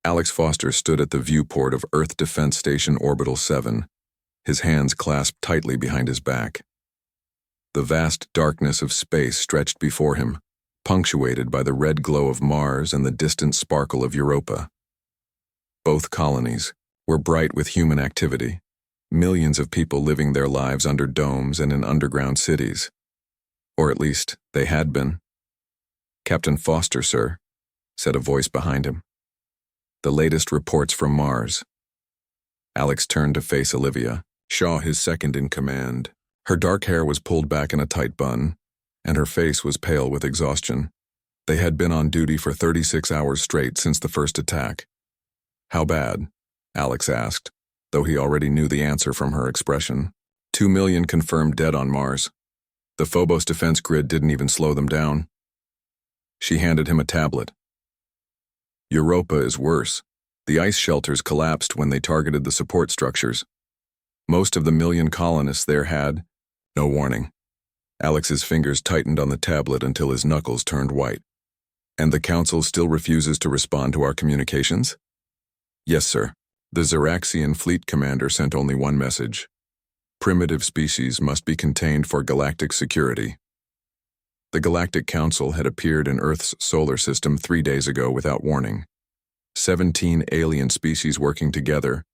Alex Foster stood at the viewport of Earth Defense Station Orbital 7, his hands clasped tightly behind his back. The vast darkness of space stretched before him, punctuated by the red glow of Mars and the distant sparkle of Europa. Both colonies were bright with human activity, millions of people living their lives under domes and in underground cities. Or at least, they had been. "Captain Foster, sir," said a voice behind him. "The latest reports from Mars." Alex turned to face Olivia, Shaw his second-in-command. Her dark hair was pulled back in a tight bun, and her face was pale with exhaustion. They had been on duty for 36 hours straight since the first attack. "How bad?" Alex asked, though he already knew the answer from her expression. 2 million confirmed dead on Mars. The Phobos defense grid didn't even slow them down. She handed him a tablet. "Europa is worse. The ice shelters collapsed when they targeted the support structures. Most of the million colonists there had no warning." Alex's fingers tightened on the tablet until his knuckles turned white. "And the Council still refuses to respond to our communications?" "Yes, sir. The Xeraxian fleet commander sent only one message. Primitive species must be contained for galactic security." The Galactic Council had appeared in Earth's solar system 3 days ago without warning. 17 alien species working together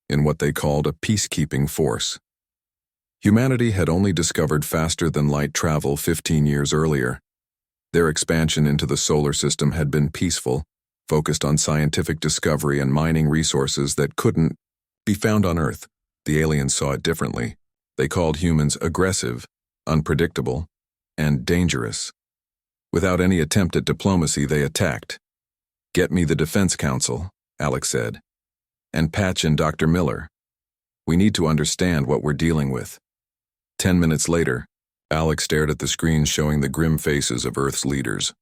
in what they called a peacekeeping force. Humanity had only discovered faster-than-light travel 15 years earlier. Their expansion into the solar system had been peaceful, focused on scientific discovery and mining resources that couldn't be found on Earth. The aliens saw it differently. They called humans aggressive, unpredictable, and dangerous. Without any attempt at diplomacy, they attacked. "Get me the Defense Council," Alex said. "And Patch and Dr. Miller. We need to understand what we're dealing with." 10 minutes later, Alex stared at the screen showing the grim faces of Earth's leaders.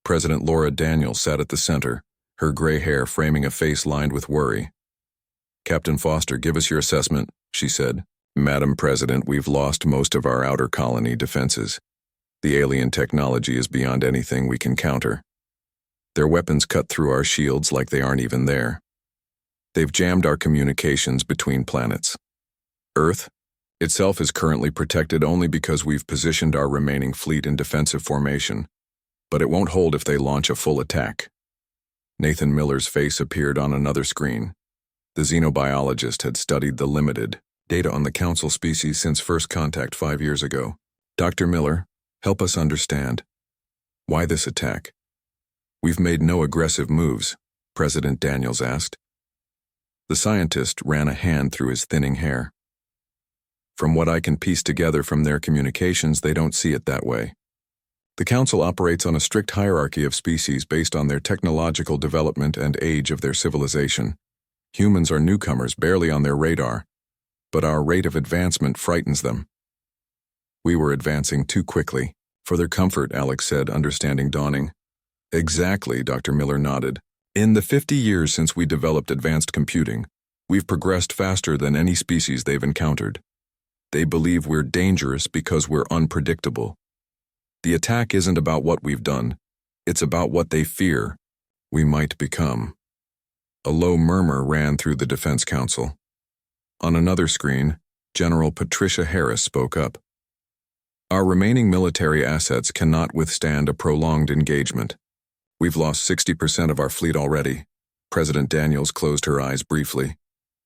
President Laura Daniels sat at the center, her gray hair framing a face lined with worry. "Captain Foster, give us your assessment," she said. "Madam President, we've lost most of our outer colony defenses. The alien technology is beyond anything we can counter. Their weapons cut through our shields like they aren't even there. They've jammed our communications between planets. Earth itself is currently protected only because we've positioned our remaining fleet in defensive formation, but it won't hold if they launch a full attack." Nathan Miller's face appeared on another screen. The xenobiologist had studied the limited data on the Council species since first contact 5 years ago. "Dr. Miller, help us understand. Why this attack?" "We've made no aggressive moves," President Daniels asked. The scientist ran a hand through his thinning hair. "From what I can piece together from their communications, they don't see it that way. The Council operates on a strict hierarchy of species based on their technological development and age of their civilization. Humans are newcomers, barely on their radar, but our rate of advancement frightens them." "We were advancing too quickly. For their comfort," Alex said, understanding dawning. "Exactly," Dr. Miller nodded. "In the 50 years since we developed advanced computing, we've progressed faster than any species they've encountered. They believe we're dangerous because we're unpredictable. The attack isn't about what we've done, it's about what they fear we might become." A low murmur ran through the Defense Council. On another screen, General Patricia Harris spoke up. "Our remaining military assets cannot withstand a prolonged engagement. We've lost 60% of our fleet already." President Daniels closed her eyes briefly.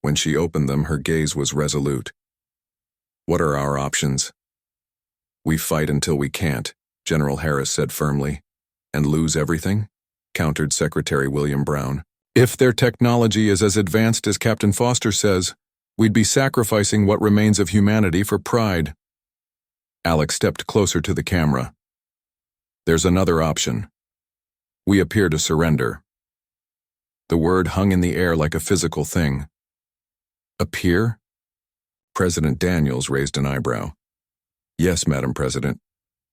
When she opened them, her gaze was resolute. "What are our options?" "We fight until we can't," General Harris said firmly. "And lose everything?" countered Secretary William Brown. "If their technology is as advanced as Captain Foster says, we'd be sacrificing what remains of humanity for pride." Alex stepped closer to the camera. "There's another option. We appear to surrender." The word hung in the air like a physical thing. "Appear?" President Daniels raised an eyebrow. "Yes, Madam President.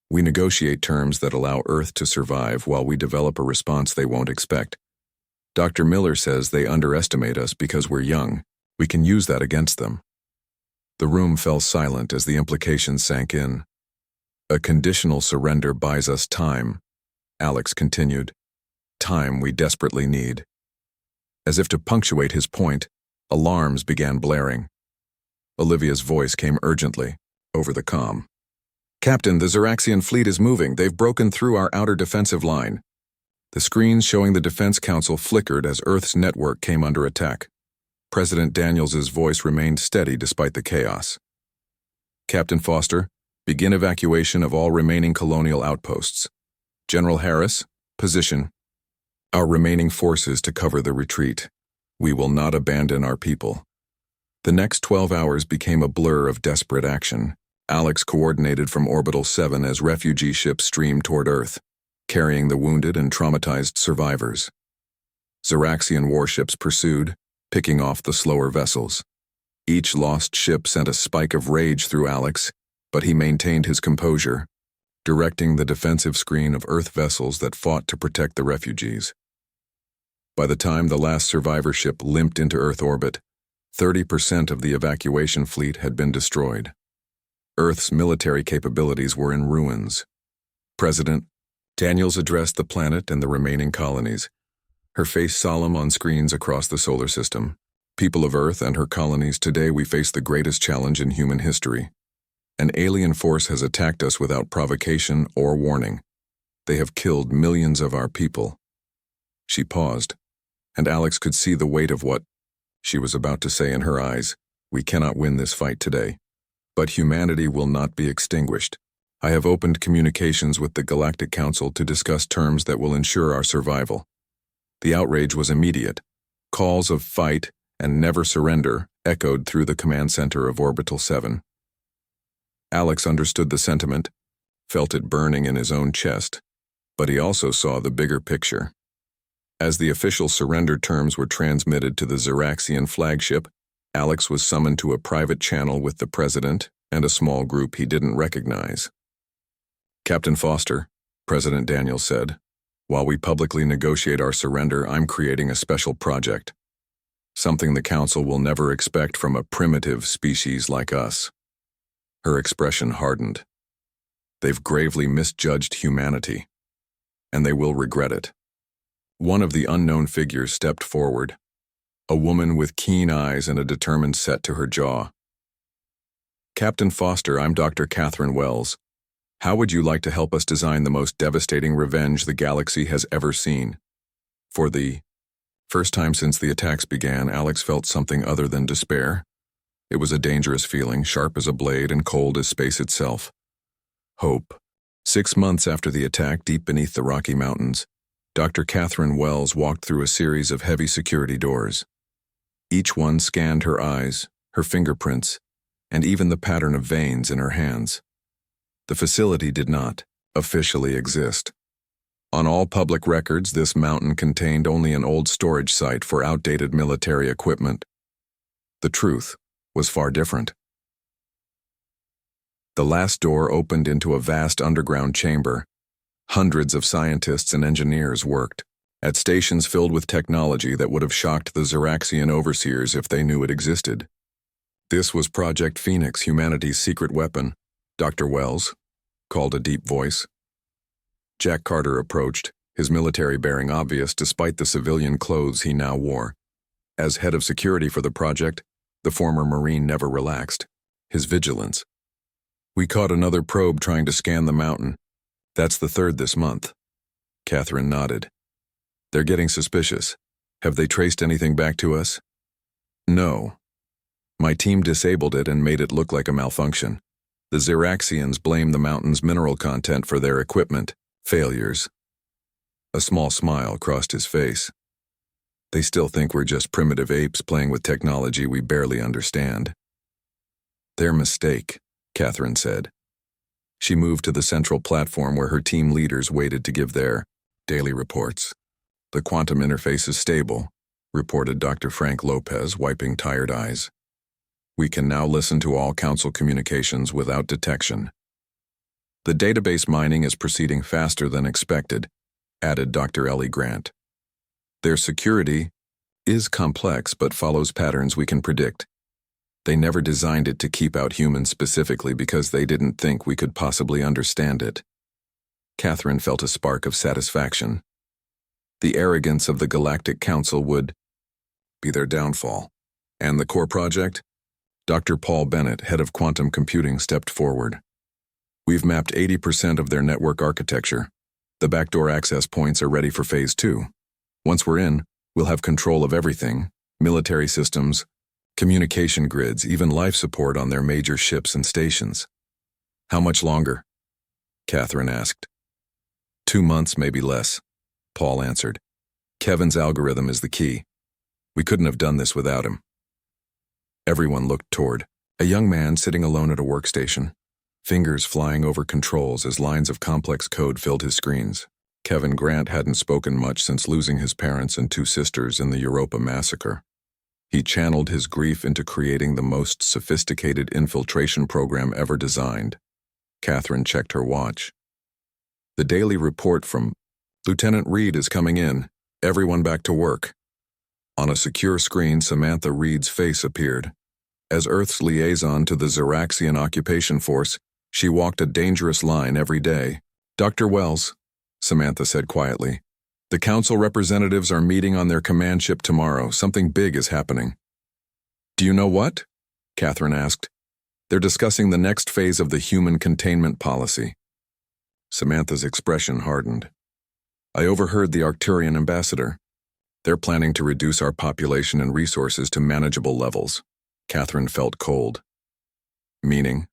We negotiate terms that allow Earth to survive while we develop a response they won't expect. Dr. Miller says they underestimate us because we're young. We can use that against them." The room fell silent as the implications sank in. "A conditional surrender buys us time," Alex continued. "Time we desperately need." As if to punctuate his point, alarms began blaring. Olivia's voice came urgently, over the comm. "Captain, the Xeraxian fleet is moving. They've broken through our outer defensive line." The screens showing the Defense Council flickered as Earth's network came under attack. President Daniels's voice remained steady despite the chaos. "Captain Foster, begin evacuation of all remaining colonial outposts. General Harris, position our remaining forces to cover the retreat. We will not abandon our people." The next 12 hours became a blur of desperate action. Alex coordinated from Orbital 7 as refugee ships streamed toward Earth, carrying the wounded and traumatized survivors. Xeraxian warships pursued, picking off the slower vessels. Each lost ship sent a spike of rage through Alex, but he maintained his composure, directing the defensive screen of Earth vessels that fought to protect the refugees. By the time the last survivor ship limped into Earth orbit, 30% of the evacuation fleet had been destroyed. Earth's military capabilities were in ruins. President Daniels addressed the planet and the remaining colonies, her face solemn on screens across the solar system. "People of Earth and her colonies, today we face the greatest challenge in human history. An alien force has attacked us without provocation or warning. They have killed millions of our people." She paused, and Alex could see the weight of what she was about to say in her eyes. "We cannot win this fight today. But humanity will not be extinguished. I have opened communications with the Galactic Council to discuss terms that will ensure our survival." The outrage was immediate. Calls of fight and never surrender echoed through the command center of Orbital 7. Alex understood the sentiment, felt it burning in his own chest, but he also saw the bigger picture. As the official surrender terms were transmitted to the Xeraxian flagship, Alex was summoned to a private channel with the president and a small group he didn't recognize. "Captain Foster," President Daniels said, "while we publicly negotiate our surrender, I'm creating a special project. Something the Council will never expect from a primitive species like us." Her expression hardened. "They've gravely misjudged humanity, and they will regret it." One of the unknown figures stepped forward, a woman with keen eyes and a determined set to her jaw. "Captain Foster, I'm Dr. Catherine Wells. How would you like to help us design the most devastating revenge the galaxy has ever seen?" For the first time since the attacks began, Alex felt something other than despair. It was a dangerous feeling, sharp as a blade and cold as space itself. Hope. 6 months after the attack, deep beneath the Rocky Mountains, Dr. Catherine Wells walked through a series of heavy security doors. Each one scanned her eyes, her fingerprints, and even the pattern of veins in her hands. The facility did not officially exist. On all public records, this mountain contained only an old storage site for outdated military equipment. The truth was far different. The last door opened into a vast underground chamber. Hundreds of scientists and engineers worked at stations filled with technology that would have shocked the Xeraxian overseers if they knew it existed. "This was Project Phoenix, humanity's secret weapon, Dr. Wells," called a deep voice. Jack Carter approached, his military bearing obvious despite the civilian clothes he now wore. As head of security for the project, the former Marine never relaxed his vigilance. "We caught another probe trying to scan the mountain. That's the 3rd this month." Catherine nodded. "They're getting suspicious. Have they traced anything back to us?" "No. My team disabled it and made it look like a malfunction. The Xeraxians blame the mountain's mineral content for their equipment failures." A small smile crossed his face. "They still think we're just primitive apes playing with technology we barely understand." "Their mistake," Catherine said. She moved to the central platform where her team leaders waited to give their daily reports. "The quantum interface is stable," reported Dr. Frank Lopez, wiping tired eyes. "We can now listen to all Council communications without detection." "The database mining is proceeding faster than expected," added Dr. Ellie Grant. "Their security is complex but follows patterns we can predict. They never designed it to keep out humans specifically because they didn't think we could possibly understand it." Catherine felt a spark of satisfaction. The arrogance of the Galactic Council would be their downfall. And the core project? Dr. Paul Bennett, head of quantum computing, stepped forward. We've mapped 80% of their network architecture. The backdoor access points are ready for Phase 2. Once we're in, we'll have control of everything: military systems, communication grids, even life support on their major ships and stations. How much longer? Catherine asked. 2 months, maybe less, Paul answered. Kevin's algorithm is the key. We couldn't have done this without him. Everyone looked toward a young man sitting alone at a workstation, fingers flying over controls as lines of complex code filled his screens. Kevin Grant hadn't spoken much since losing his parents and 2 sisters in the Europa massacre. He channeled his grief into creating the most sophisticated infiltration program ever designed. Catherine checked her watch. The daily report from Lieutenant Reed is coming in. Everyone back to work. On a secure screen, Samantha Reed's face appeared. As Earth's liaison to the Xeraxian occupation force, she walked a dangerous line every day. Dr. Wells, Samantha said quietly, the council representatives are meeting on their command ship tomorrow. Something big is happening. Do you know what? Catherine asked. They're discussing the next phase of the human containment policy. Samantha's expression hardened. I overheard the Arcturian ambassador. They're planning to reduce our population and resources to manageable levels. Catherine felt cold. Meaning?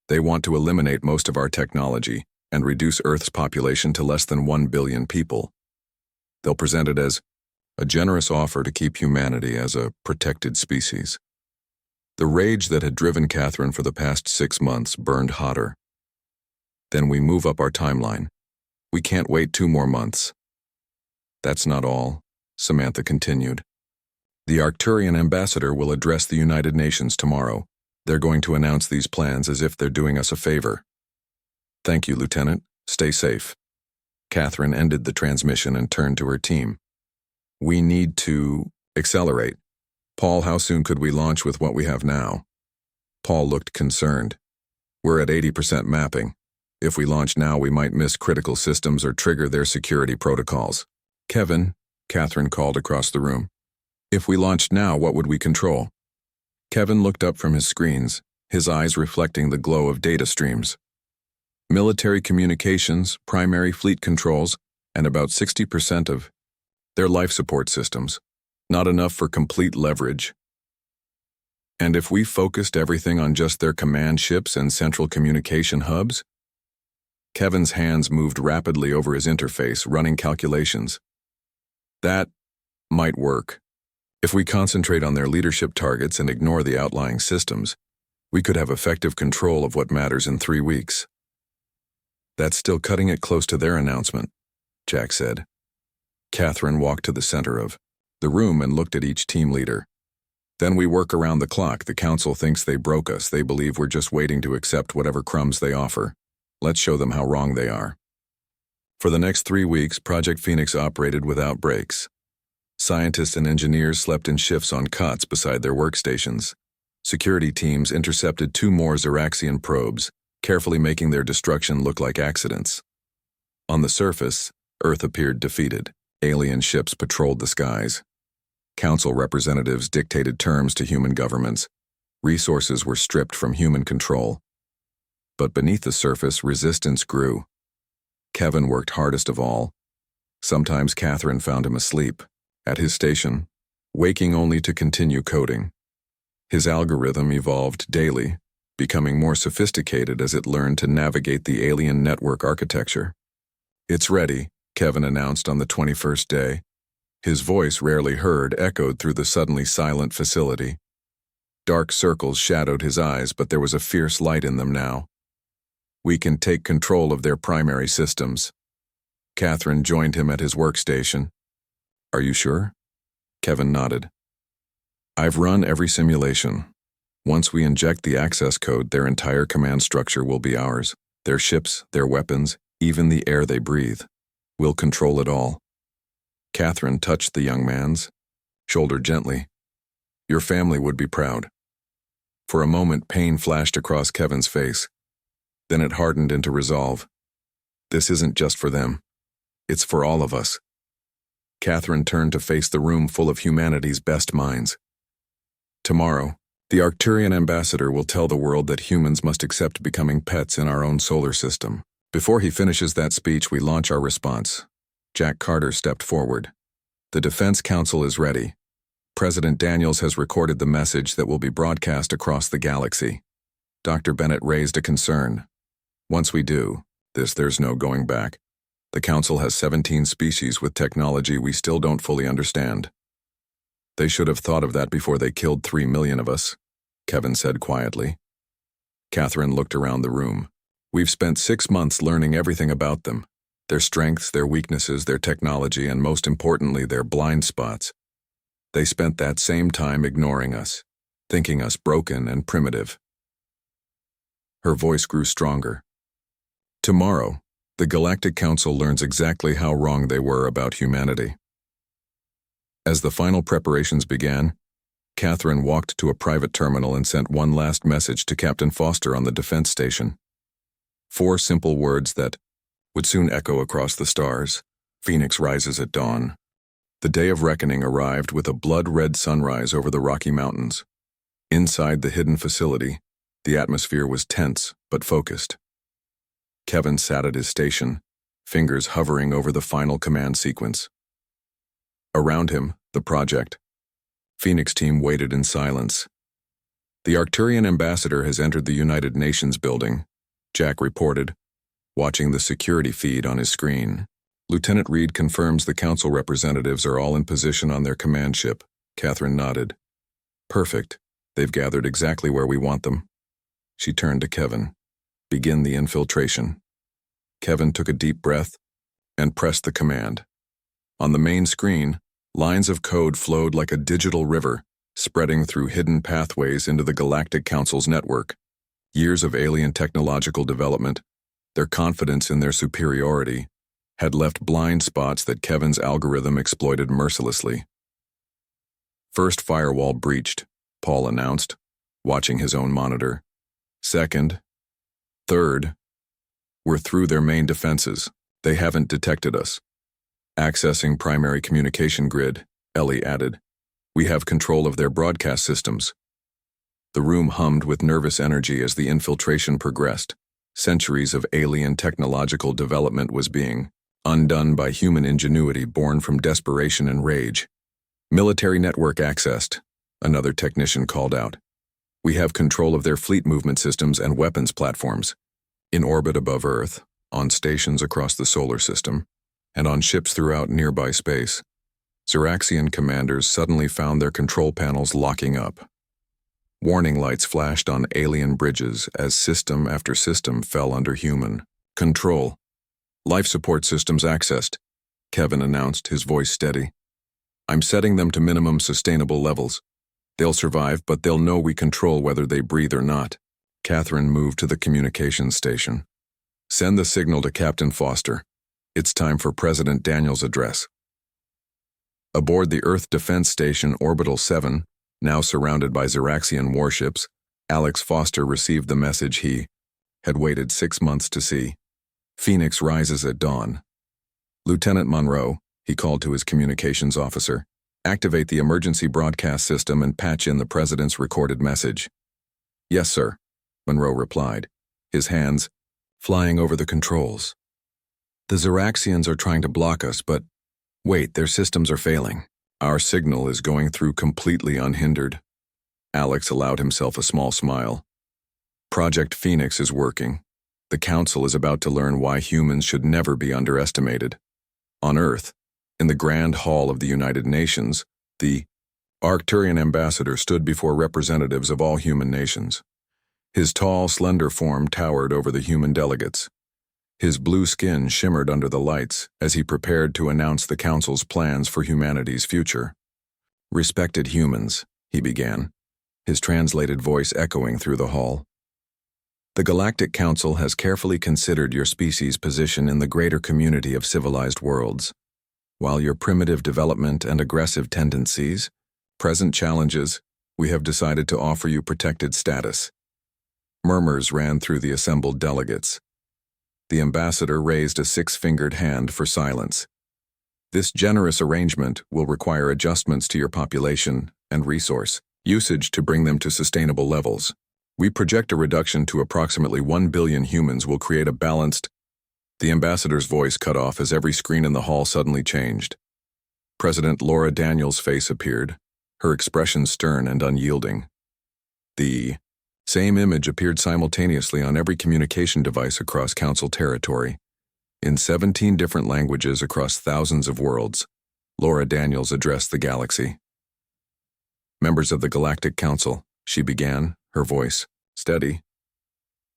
They want to eliminate most of our technology and reduce Earth's population to less than 1 billion people. They'll present it as a generous offer to keep humanity as a protected species. The rage that had driven Catherine for the past 6 months burned hotter. Then we move up our timeline. We can't wait 2 more months. That's not all, Samantha continued. The Arcturian ambassador will address the United Nations tomorrow. They're going to announce these plans as if they're doing us a favor. Thank you, Lieutenant. Stay safe. Catherine ended the transmission and turned to her team. We need to accelerate. Paul, how soon could we launch with what we have now? Paul looked concerned. We're at 80% mapping. If we launch now, we might miss critical systems or trigger their security protocols. Kevin, Catherine called across the room. If we launched now, what would we control? Kevin looked up from his screens, his eyes reflecting the glow of data streams. Military communications, primary fleet controls, and about 60% of their life support systems. Not enough for complete leverage. And if we focused everything on just their command ships and central communication hubs? Kevin's hands moved rapidly over his interface, running calculations. That might work. If we concentrate on their leadership targets and ignore the outlying systems, we could have effective control of what matters in 3 weeks. That's still cutting it close to their announcement, Jack said. Catherine walked to the center of the room and looked at each team leader. Then we work around the clock. The council thinks they broke us. They believe we're just waiting to accept whatever crumbs they offer. Let's show them how wrong they are. For the next 3 weeks, Project Phoenix operated without breaks. Scientists and engineers slept in shifts on cots beside their workstations. Security teams intercepted 2 more Xeraxian probes, carefully making their destruction look like accidents. On the surface, Earth appeared defeated. Alien ships patrolled the skies. Council representatives dictated terms to human governments. Resources were stripped from human control. But beneath the surface, resistance grew. Kevin worked hardest of all. Sometimes Catherine found him asleep, at his station, waking only to continue coding. His algorithm evolved daily, becoming more sophisticated as it learned to navigate the alien network architecture. It's ready, Kevin announced on the 21st day. His voice, rarely heard, echoed through the suddenly silent facility. Dark circles shadowed his eyes, but there was a fierce light in them now. We can take control of their primary systems. Catherine joined him at his workstation. Are you sure? Kevin nodded. I've run every simulation. Once we inject the access code, their entire command structure will be ours. Their ships, their weapons, even the air they breathe. We'll control it all. Catherine touched the young man's shoulder gently. Your family would be proud. For a moment, pain flashed across Kevin's face. Then it hardened into resolve. This isn't just for them. It's for all of us. Catherine turned to face the room full of humanity's best minds. Tomorrow, the Arcturian ambassador will tell the world that humans must accept becoming pets in our own solar system. Before he finishes that speech, we launch our response. Jack Carter stepped forward. The Defense Council is ready. President Daniels has recorded the message that will be broadcast across the galaxy. Dr. Bennett raised a concern. Once we do, there's no going back. The Council has 17 species with technology we still don't fully understand. They should have thought of that before they killed 3 million of us, Kevin said quietly. Catherine looked around the room. We've spent 6 months learning everything about them. Their strengths, their weaknesses, their technology, and most importantly, their blind spots. They spent that same time ignoring us, thinking us broken and primitive. Her voice grew stronger. Tomorrow, the Galactic Council learns exactly how wrong they were about humanity. As the final preparations began, Catherine walked to a private terminal and sent one last message to Captain Foster on the defense station. 4 simple words that would soon echo across the stars. Phoenix rises at dawn. The day of reckoning arrived with a blood-red sunrise over the Rocky Mountains. Inside the hidden facility, the atmosphere was tense but focused. Kevin sat at his station, fingers hovering over the final command sequence. Around him, the project. Phoenix team waited in silence. The Arcturian ambassador has entered the United Nations building, Jack reported, watching the security feed on his screen. Lieutenant Reed confirms the council representatives are all in position on their command ship. Catherine nodded. Perfect. They've gathered exactly where we want them. She turned to Kevin. Begin the infiltration. Kevin took a deep breath and pressed the command. On the main screen, lines of code flowed like a digital river, spreading through hidden pathways into the Galactic Council's network. Years of alien technological development, their confidence in their superiority, had left blind spots that Kevin's algorithm exploited mercilessly. First firewall breached, Paul announced, watching his own monitor. Second, third, we're through their main defenses. They haven't detected us. Accessing primary communication grid, Ellie added. We have control of their broadcast systems. The room hummed with nervous energy as the infiltration progressed. Centuries of alien technological development was being undone by human ingenuity born from desperation and rage. Military network accessed, another technician called out. We have control of their fleet movement systems and weapons platforms. In orbit above Earth, on stations across the solar system, and on ships throughout nearby space, Xeraxian commanders suddenly found their control panels locking up. Warning lights flashed on alien bridges as system after system fell under human control. Life support systems accessed, Kevin announced, his voice steady. I'm setting them to minimum sustainable levels. They'll survive, but they'll know we control whether they breathe or not. Catherine moved to the communications station. Send the signal to Captain Foster. It's time for President Daniels' address. Aboard the Earth Defense Station Orbital 7, now surrounded by Xeraxian warships, Alex Foster received the message he had waited 6 months to see. Phoenix rises at dawn. Lieutenant Monroe, he called to his communications officer, activate the emergency broadcast system and patch in the president's recorded message. Yes, sir, Monroe replied, his hands flying over the controls. The Xeraxians are trying to block us, but wait, their systems are failing. Our signal is going through completely unhindered. Alex allowed himself a small smile. Project Phoenix is working. The Council is about to learn why humans should never be underestimated. On Earth, in the Grand Hall of the United Nations, the Arcturian ambassador stood before representatives of all human nations. His tall, slender form towered over the human delegates. His blue skin shimmered under the lights as he prepared to announce the Council's plans for humanity's future. Respected humans, he began, his translated voice echoing through the hall. The Galactic Council has carefully considered your species' position in the greater community of civilized worlds. While your primitive development and aggressive tendencies present challenges, we have decided to offer you protected status. Murmurs ran through the assembled delegates. The ambassador raised a 6-fingered hand for silence. This generous arrangement will require adjustments to your population and resource usage to bring them to sustainable levels. We project a reduction to approximately 1 billion humans will create a balanced. The ambassador's voice cut off as every screen in the hall suddenly changed. President Laura Daniels' face appeared, her expression stern and unyielding. The same image appeared simultaneously on every communication device across Council territory. In 17 different languages across thousands of worlds, Laura Daniels addressed the galaxy. Members of the Galactic Council, she began, her voice steady.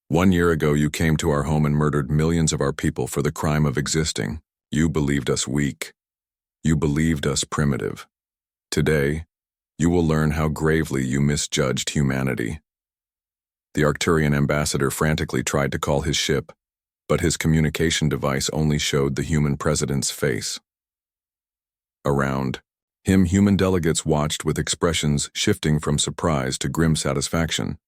1 year ago you came to our home and murdered millions of our people for the crime of existing. You believed us weak. You believed us primitive. Today, you will learn how gravely you misjudged humanity. The Arcturian ambassador frantically tried to call his ship, but his communication device only showed the human president's face. Around him, human delegates watched with expressions shifting from surprise to grim satisfaction.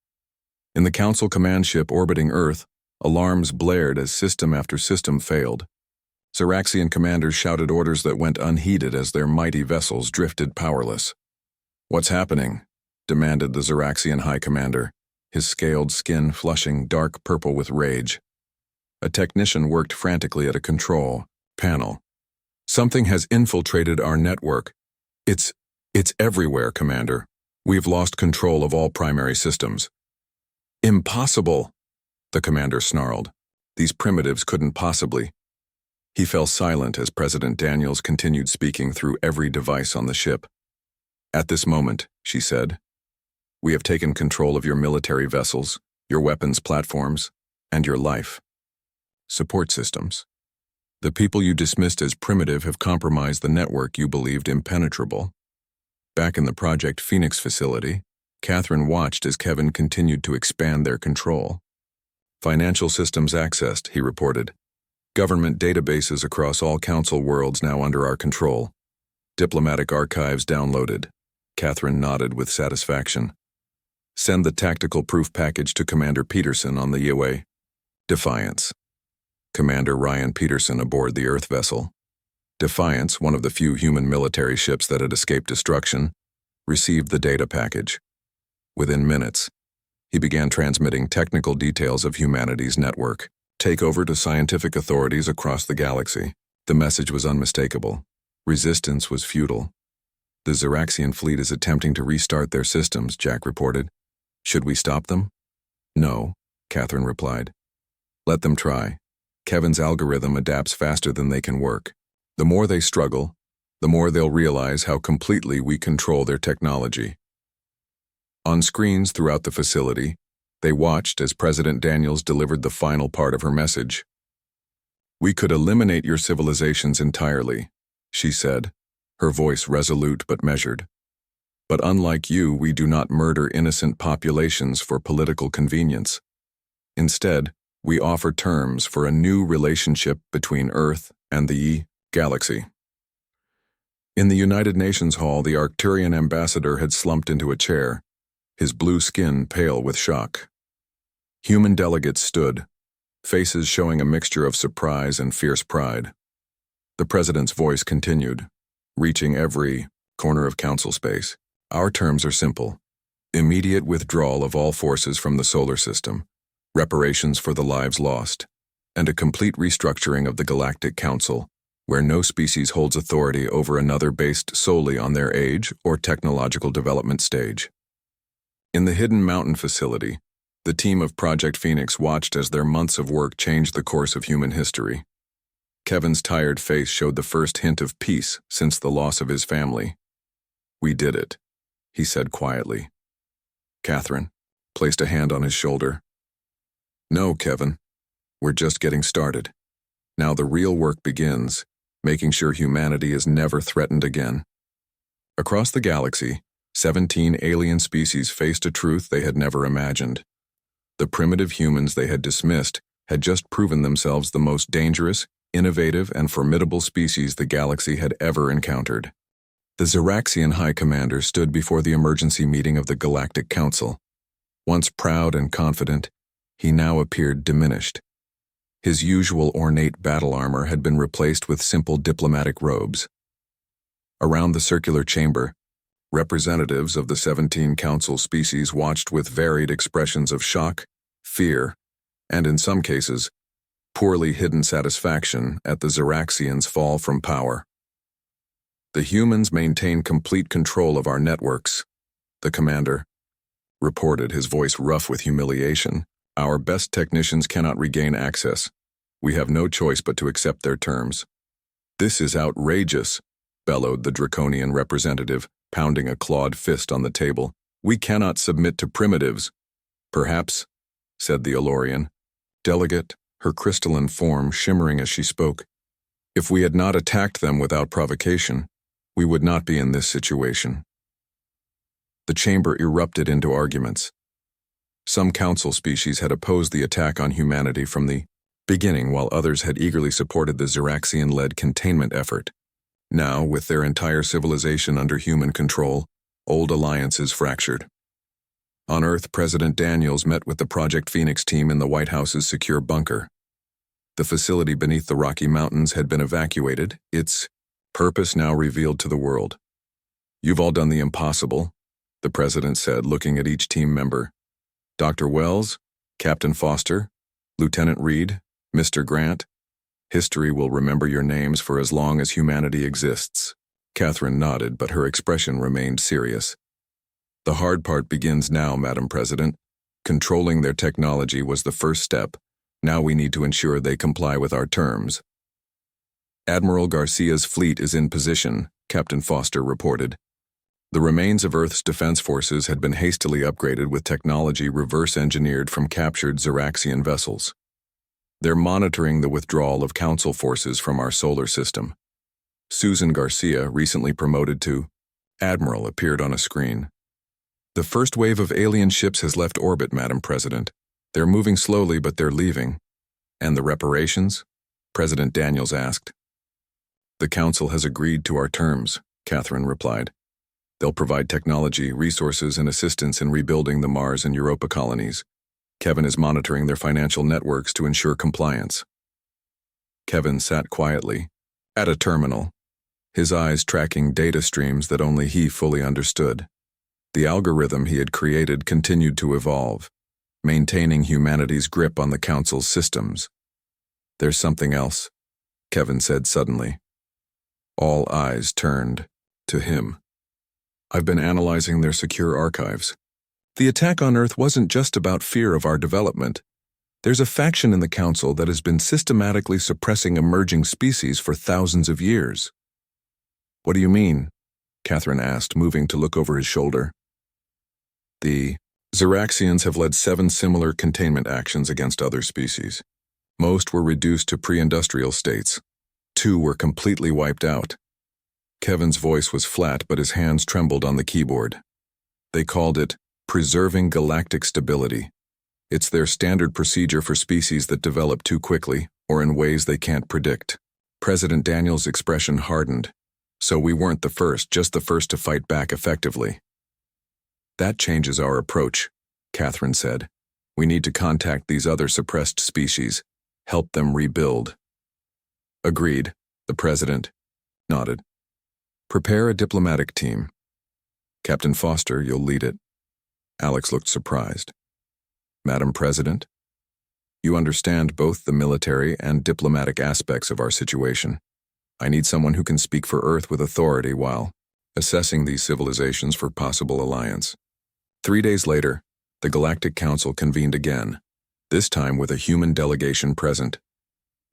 In the Council command ship orbiting Earth, alarms blared as system after system failed. Zeraxian commanders shouted orders that went unheeded as their mighty vessels drifted powerless. "What's happening?" demanded the Zeraxian High Commander, his scaled skin flushing dark purple with rage. A technician worked frantically at a control panel. "Something has infiltrated our network. It's everywhere, Commander. We've lost control of all primary systems." "Impossible," the commander snarled. These primitives couldn't possibly. He fell silent as President Daniels continued speaking through every device on the ship. "At this moment," she said, "we have taken control of your military vessels, your weapons platforms, and your life support systems. The people you dismissed as primitive have compromised the network you believed impenetrable." Back in the Project Phoenix facility, Catherine watched as Kevin continued to expand their control. "Financial systems accessed," he reported. "Government databases across all Council worlds now under our control. Diplomatic archives downloaded." Catherine nodded with satisfaction. "Send the tactical proof package to Commander Peterson on the HFY Defiance." Commander Ryan Peterson aboard the Earth vessel. Defiance, one of the few human military ships that had escaped destruction, received the data package. Within minutes, he began transmitting technical details of humanity's network. Takeover to scientific authorities across the galaxy. The message was unmistakable. Resistance was futile. "The Zeraxian fleet is attempting to restart their systems," Jack reported. "Should we stop them?" "No," Catherine replied. "Let them try. Kevin's algorithm adapts faster than they can work. The more they struggle, the more they'll realize how completely we control their technology." On screens throughout the facility, they watched as President Daniels delivered the final part of her message. "We could eliminate your civilizations entirely," she said, her voice resolute but measured. "But unlike you, we do not murder innocent populations for political convenience. Instead, we offer terms for a new relationship between Earth and the galaxy." In the United Nations Hall, the Arcturian ambassador had slumped into a chair, his blue skin pale with shock. Human delegates stood, faces showing a mixture of surprise and fierce pride. The president's voice continued, reaching every corner of council space. "Our terms are simple. Immediate withdrawal of all forces from the solar system, reparations for the lives lost, and a complete restructuring of the Galactic Council, where no species holds authority over another based solely on their age or technological development stage." In the hidden mountain facility, the team of Project Phoenix watched as their months of work changed the course of human history. Kevin's tired face showed the first hint of peace since the loss of his family. "We did it," he said quietly. Catherine placed a hand on his shoulder. "No, Kevin. We're just getting started. Now the real work begins, making sure humanity is never threatened again." Across the galaxy, 17 alien species faced a truth they had never imagined. The primitive humans they had dismissed had just proven themselves the most dangerous, innovative, and formidable species the galaxy had ever encountered. The Zeraxian High Commander stood before the emergency meeting of the Galactic Council. Once proud and confident, he now appeared diminished. His usual ornate battle armor had been replaced with simple diplomatic robes. Around the circular chamber, representatives of the 17 council species watched with varied expressions of shock, fear, and in some cases, poorly hidden satisfaction at the Xeraxians' fall from power. The humans maintain complete control of our networks, the commander reported, his voice rough with humiliation. Our best technicians cannot regain access. We have no choice but to accept their terms. This is outrageous, bellowed the draconian representative, pounding a clawed fist on the table. We cannot submit to primitives. Perhaps, said the Elorian delegate, her crystalline form shimmering as she spoke. If we had not attacked them without provocation, we would not be in this situation. The chamber erupted into arguments. Some council species had opposed the attack on humanity from the beginning, while others had eagerly supported the Xeraxian-led containment effort. Now, with their entire civilization under human control, old alliances fractured. On Earth, President Daniels met with the Project Phoenix team in the White House's secure bunker. The facility beneath the Rocky Mountains had been evacuated, its purpose now revealed to the world. You've all done the impossible, the president said, looking at each team member. Dr. Wells, Captain Foster, Lieutenant Reed, Mr. Grant, history will remember your names for as long as humanity exists. Catherine nodded, but her expression remained serious. The hard part begins now, Madam President. Controlling their technology was the first step. Now we need to ensure they comply with our terms. Admiral Garcia's fleet is in position, Captain Foster reported. The remains of Earth's defense forces had been hastily upgraded with technology reverse-engineered from captured Xeraxian vessels. They're monitoring the withdrawal of Council forces from our solar system. Susan Garcia, recently promoted to Admiral, appeared on a screen. The first wave of alien ships has left orbit, Madam President. They're moving slowly, but they're leaving. And the reparations? President Daniels asked. The Council has agreed to our terms, Catherine replied. They'll provide technology, resources, and assistance in rebuilding the Mars and Europa colonies. Kevin is monitoring their financial networks to ensure compliance. Kevin sat quietly, at a terminal, his eyes tracking data streams that only he fully understood. The algorithm he had created continued to evolve, maintaining humanity's grip on the Council's systems. There's something else, Kevin said suddenly. All eyes turned to him. I've been analyzing their secure archives. The attack on Earth wasn't just about fear of our development. There's a faction in the Council that has been systematically suppressing emerging species for thousands of years. What do you mean? Catherine asked, moving to look over his shoulder. The Xeraxians have led 7 similar containment actions against other species. Most were reduced to pre-industrial states. 2 were completely wiped out. Kevin's voice was flat, but his hands trembled on the keyboard. They called it preserving galactic stability. It's their standard procedure for species that develop too quickly or in ways they can't predict. President Daniels' expression hardened. So we weren't the first, just the first to fight back effectively. That changes our approach, Catherine said. We need to contact these other suppressed species, help them rebuild. Agreed, the president nodded. Prepare a diplomatic team. Captain Foster, you'll lead it. Alex looked surprised. Madam President, you understand both the military and diplomatic aspects of our situation. I need someone who can speak for Earth with authority while assessing these civilizations for possible alliance. 3 days later, the Galactic Council convened again, this time with a human delegation present.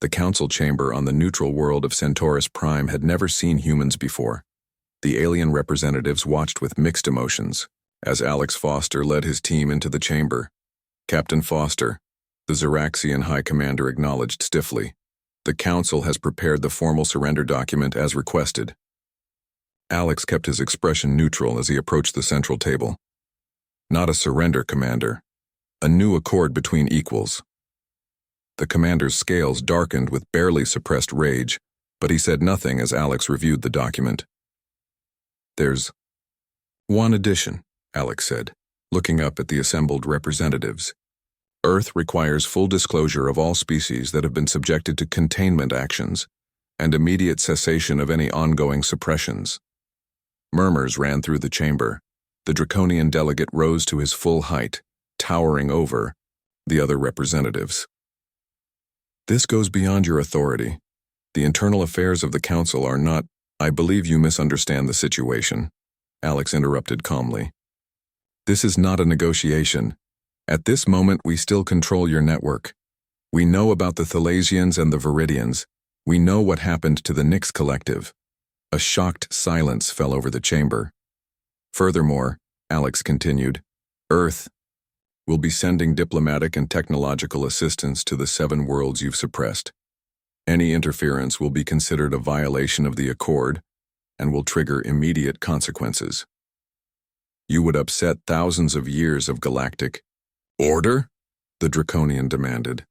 The council chamber on the neutral world of Centaurus Prime had never seen humans before. The alien representatives watched with mixed emotions as Alex Foster led his team into the chamber. Captain Foster, the Xeraxian High Commander, acknowledged stiffly. The Council has prepared the formal surrender document as requested. Alex kept his expression neutral as he approached the central table. Not a surrender, Commander. A new accord between equals. The commander's scales darkened with barely suppressed rage, but he said nothing as Alex reviewed the document. There's one addition, Alex said, looking up at the assembled representatives. Earth requires full disclosure of all species that have been subjected to containment actions and immediate cessation of any ongoing suppressions. Murmurs ran through the chamber. The draconian delegate rose to his full height, towering over the other representatives. This goes beyond your authority. The internal affairs of the council are not— I believe you misunderstand the situation, Alex interrupted calmly. This is not a negotiation. At this moment, we still control your network. We know about the Thalasians and the Viridians. We know what happened to the Nyx Collective. A shocked silence fell over the chamber. Furthermore, Alex continued, Earth will be sending diplomatic and technological assistance to the 7 worlds you've suppressed. Any interference will be considered a violation of the Accord and will trigger immediate consequences. You would upset thousands of years of galactic order? The Draconian demanded.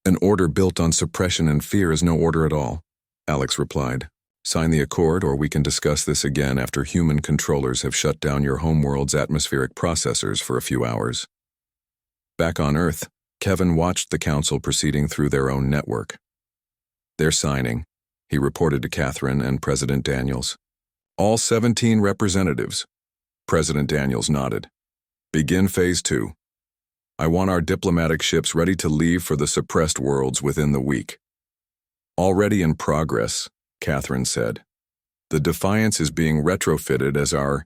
An order built on suppression and fear is no order at all, Alex replied. Sign the Accord, or we can discuss this again after human controllers have shut down your homeworld's atmospheric processors for a few hours. Back on Earth, Kevin watched the council proceeding through their own network. They're signing, he reported to Catherine and President Daniels. All 17 representatives. President Daniels nodded. Begin Phase 2. I want our diplomatic ships ready to leave for the suppressed worlds within the week. Already in progress, Catherine said. The Defiance is being retrofitted as our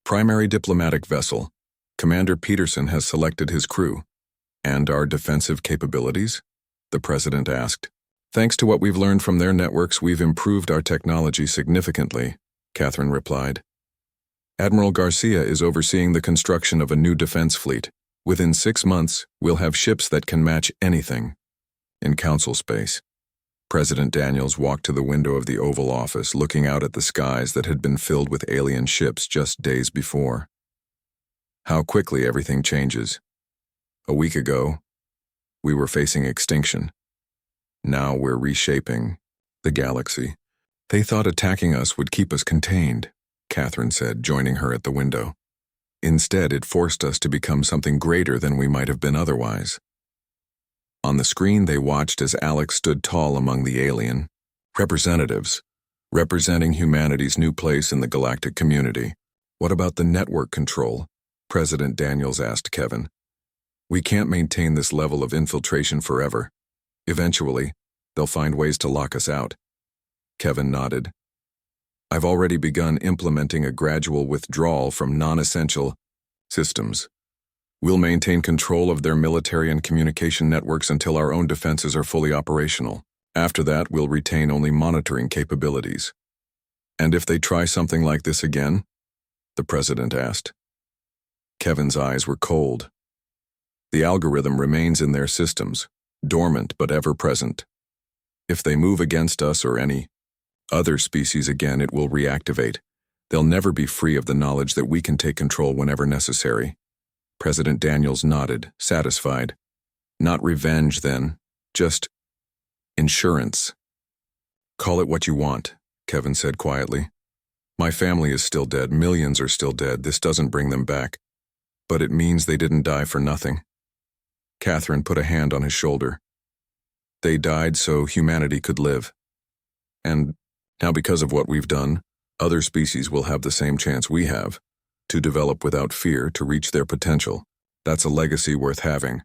primary diplomatic vessel. Commander Peterson has selected his crew. And our defensive capabilities? The President asked. Thanks to what we've learned from their networks, we've improved our technology significantly, Catherine replied. Admiral Garcia is overseeing the construction of a new defense fleet. Within 6 months, we'll have ships that can match anything. In council space, President Daniels walked to the window of the Oval Office, looking out at the skies that had been filled with alien ships just days before. How quickly everything changes. A week ago, we were facing extinction. Now we're reshaping the galaxy. They thought attacking us would keep us contained, Catherine said, joining her at the window. Instead, it forced us to become something greater than we might have been otherwise. On the screen, they watched as Alex stood tall among the alien representatives, representing humanity's new place in the galactic community. What about the network control? President Daniels asked Kevin. We can't maintain this level of infiltration forever. Eventually, they'll find ways to lock us out. Kevin nodded. I've already begun implementing a gradual withdrawal from non-essential systems. We'll maintain control of their military and communication networks until our own defenses are fully operational. After that, we'll retain only monitoring capabilities. And if they try something like this again? The President asked. Kevin's eyes were cold. The algorithm remains in their systems, dormant but ever-present. If they move against us or any other species again, it will reactivate. They'll never be free of the knowledge that we can take control whenever necessary. President Daniels nodded, satisfied. Not revenge, then. Just insurance. Call it what you want, Kevin said quietly. My family is still dead. Millions are still dead. This doesn't bring them back. But it means they didn't die for nothing. Catherine put a hand on his shoulder. They died so humanity could live. And now, because of what we've done, other species will have the same chance we have, to develop without fear, to reach their potential. That's a legacy worth having.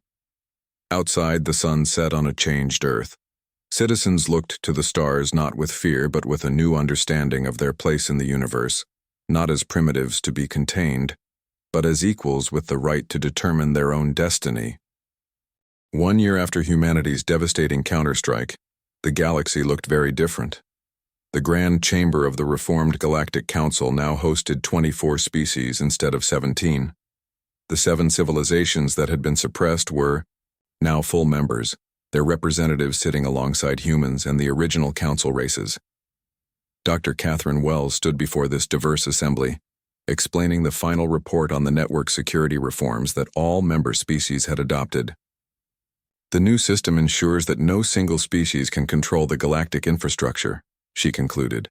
Outside, the sun set on a changed Earth. Citizens looked to the stars not with fear but with a new understanding of their place in the universe, not as primitives to be contained, but as equals with the right to determine their own destiny. 1 year after humanity's devastating counterstrike, the galaxy looked very different. The Grand Chamber of the Reformed Galactic Council now hosted 24 species instead of 17. The 7 civilizations that had been suppressed were now full members, their representatives sitting alongside humans and the original council races. Dr. Catherine Wells stood before this diverse assembly, explaining the final report on the network security reforms that all member species had adopted. The new system ensures that no single species can control the galactic infrastructure, she concluded.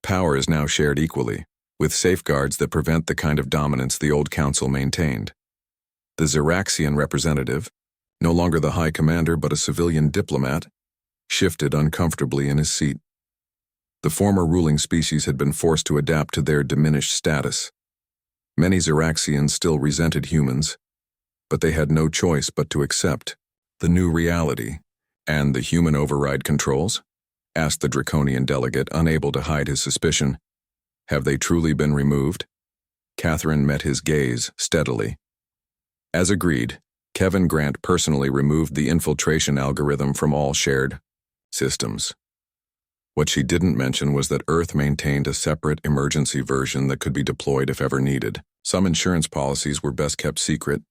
Power is now shared equally, with safeguards that prevent the kind of dominance the old council maintained. The Xeraxian representative, no longer the high commander but a civilian diplomat, shifted uncomfortably in his seat. The former ruling species had been forced to adapt to their diminished status. Many Xeraxians still resented humans, but they had no choice but to accept the new reality. And the human override controls? Asked the draconian delegate, unable to hide his suspicion. Have they truly been removed? Catherine met his gaze steadily. As agreed, Kevin Grant personally removed the infiltration algorithm from all shared systems. What she didn't mention was that Earth maintained a separate emergency version that could be deployed if ever needed. Some insurance policies were best kept secret.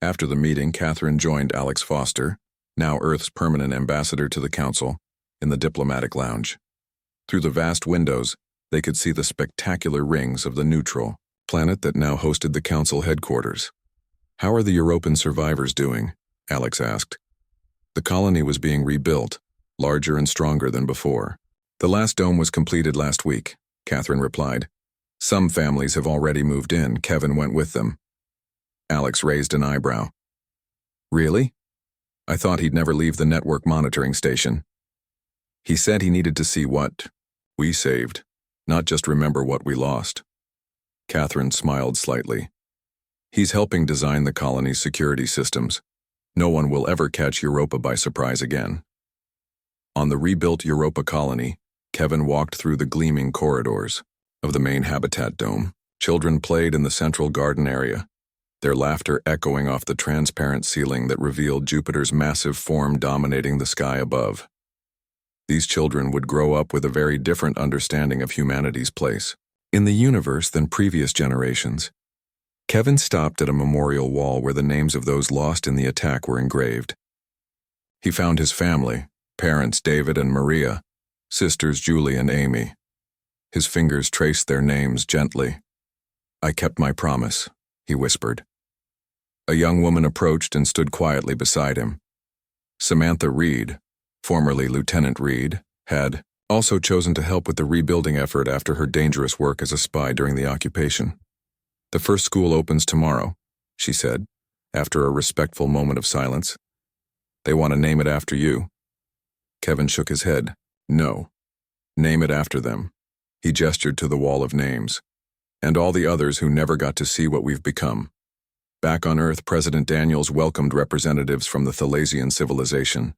After the meeting, Catherine joined Alex Foster, now Earth's permanent ambassador to the Council, in the diplomatic lounge. Through the vast windows, they could see the spectacular rings of the neutral planet that now hosted the Council headquarters. How are the European survivors doing? Alex asked. The colony was being rebuilt, larger and stronger than before. The last dome was completed last week, Catherine replied. Some families have already moved in. Kevin went with them. Alex raised an eyebrow. Really? I thought he'd never leave the network monitoring station. He said he needed to see what we saved, not just remember what we lost. Catherine smiled slightly. He's helping design the colony's security systems. No one will ever catch Europa by surprise again. On the rebuilt Europa colony, Kevin walked through the gleaming corridors of the main habitat dome. Children played in the central garden area, their laughter echoing off the transparent ceiling that revealed Jupiter's massive form dominating the sky above. These children would grow up with a very different understanding of humanity's place in the universe than previous generations. Kevin stopped at a memorial wall where the names of those lost in the attack were engraved. He found his family, parents David and Maria, sisters Julie and Amy. His fingers traced their names gently. I kept my promise, he whispered. A young woman approached and stood quietly beside him. Samantha Reed, formerly Lieutenant Reed, had also chosen to help with the rebuilding effort after her dangerous work as a spy during the occupation. The first school opens tomorrow, she said, after a respectful moment of silence. They want to name it after you. Kevin shook his head. No. Name it after them. He gestured to the wall of names. And all the others who never got to see what we've become. Back on Earth, President Daniels welcomed representatives from the Thalasian civilization.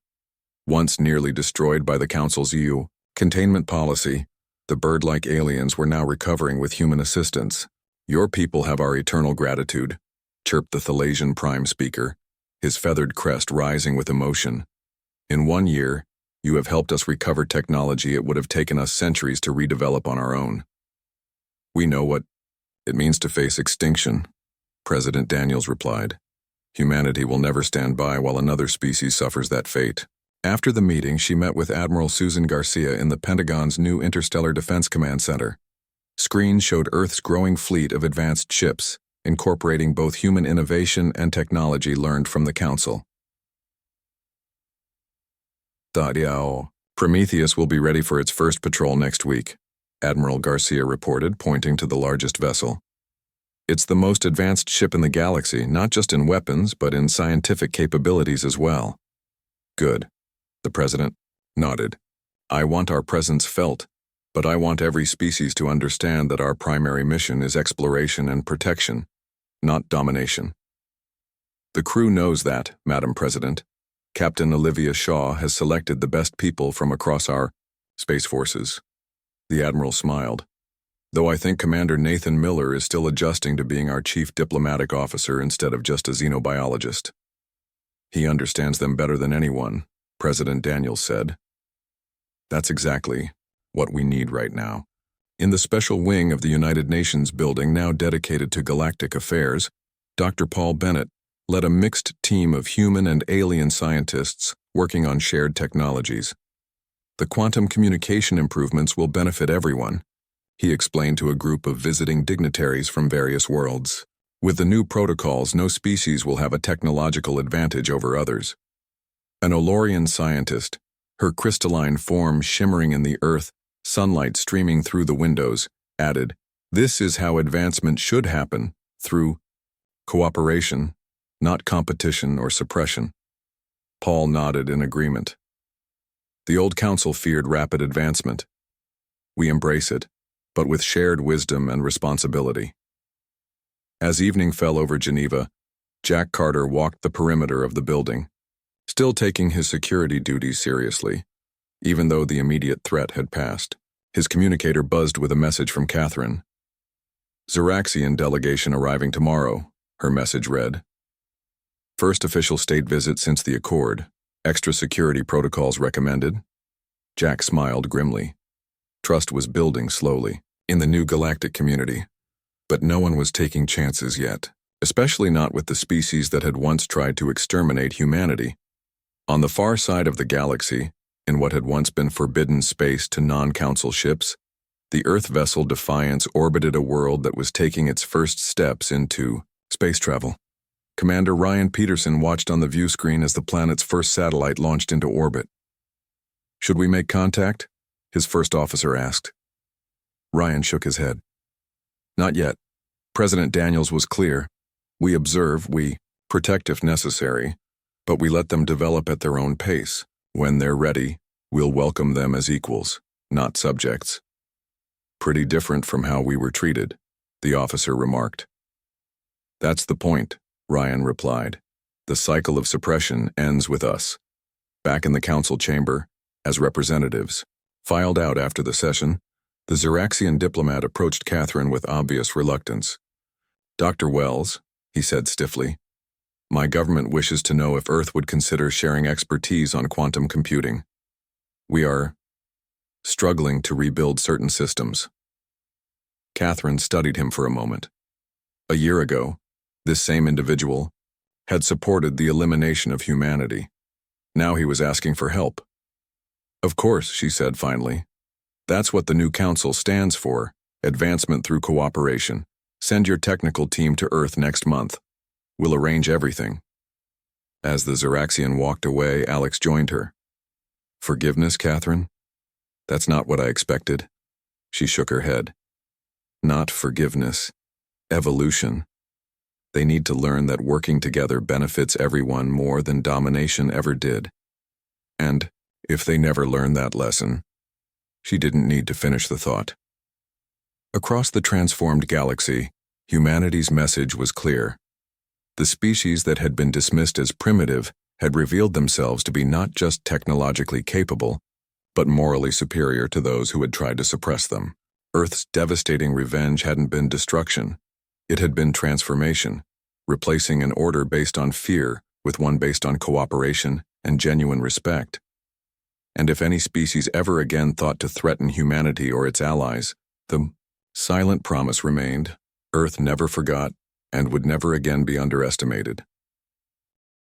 Once nearly destroyed by the Council's EU containment policy, the bird-like aliens were now recovering with human assistance. Your people have our eternal gratitude, chirped the Thalasian Prime Speaker, his feathered crest rising with emotion. In 1 year, you have helped us recover technology it would have taken us centuries to redevelop on our own. We know what it means to face extinction, President Daniels replied. Humanity will never stand by while another species suffers that fate. After the meeting, she met with Admiral Susan Garcia in the Pentagon's new Interstellar Defense Command Center. Screens showed Earth's growing fleet of advanced ships, incorporating both human innovation and technology learned from the Council. Prometheus will be ready for its first patrol next week, Admiral Garcia reported, pointing to the largest vessel. It's the most advanced ship in the galaxy, not just in weapons, but in scientific capabilities as well. Good. The President nodded. I want our presence felt, but I want every species to understand that our primary mission is exploration and protection, not domination. The crew knows that, Madam President. Captain Olivia Shaw has selected the best people from across our space forces. The Admiral smiled. Though I think Commander Nathan Miller is still adjusting to being our chief diplomatic officer instead of just a xenobiologist. He understands them better than anyone, President Daniels said. That's exactly what we need right now. In the special wing of the United Nations building now dedicated to galactic affairs, Dr. Paul Bennett led a mixed team of human and alien scientists working on shared technologies. The quantum communication improvements will benefit everyone, he explained to a group of visiting dignitaries from various worlds. With the new protocols, no species will have a technological advantage over others. An Olorian scientist, her crystalline form shimmering in the earth, sunlight streaming through the windows, added, "This is how advancement should happen, through cooperation, not competition or suppression." Paul nodded in agreement. The old council feared rapid advancement. We embrace it, but with shared wisdom and responsibility. As evening fell over Geneva, Jack Carter walked the perimeter of the building, still taking his security duties seriously, even though the immediate threat had passed. His communicator buzzed with a message from Catherine. Xeraxian delegation arriving tomorrow, her message read. First official state visit since the Accord. Extra security protocols recommended. Jack smiled grimly. Trust was building slowly in the new galactic community, but no one was taking chances yet, especially not with the species that had once tried to exterminate humanity. On the far side of the galaxy, in what had once been forbidden space to non-council ships, the Earth vessel Defiance orbited a world that was taking its first steps into space travel. Commander Ryan Peterson watched on the view screen as the planet's first satellite launched into orbit. Should we make contact? His first officer asked. Ryan shook his head. Not yet. President Daniels was clear. We observe, we protect if necessary, but we let them develop at their own pace. When they're ready, we'll welcome them as equals, not subjects. Pretty different from how we were treated, the officer remarked. That's the point, Ryan replied. The cycle of suppression ends with us. Back in the council chamber, as representatives, filed out after the session, the Xeraxian diplomat approached Catherine with obvious reluctance. Dr. Wells, he said stiffly, my government wishes to know if Earth would consider sharing expertise on quantum computing. We are struggling to rebuild certain systems. Catherine studied him for a moment. A year ago, this same individual had supported the elimination of humanity. Now he was asking for help. Of course, she said finally. That's what the new council stands for, advancement through cooperation. Send your technical team to Earth next month. We'll arrange everything. As the Xeraxian walked away, Alex joined her. Forgiveness, Catherine? That's not what I expected. She shook her head. Not forgiveness. Evolution. They need to learn that working together benefits everyone more than domination ever did. And, if they never learn that lesson, she didn't need to finish the thought. Across the transformed galaxy, humanity's message was clear. The species that had been dismissed as primitive had revealed themselves to be not just technologically capable, but morally superior to those who had tried to suppress them. Earth's devastating revenge hadn't been destruction. It had been transformation, replacing an order based on fear with one based on cooperation and genuine respect. And if any species ever again thought to threaten humanity or its allies, the silent promise remained: Earth never forgot and would never again be underestimated.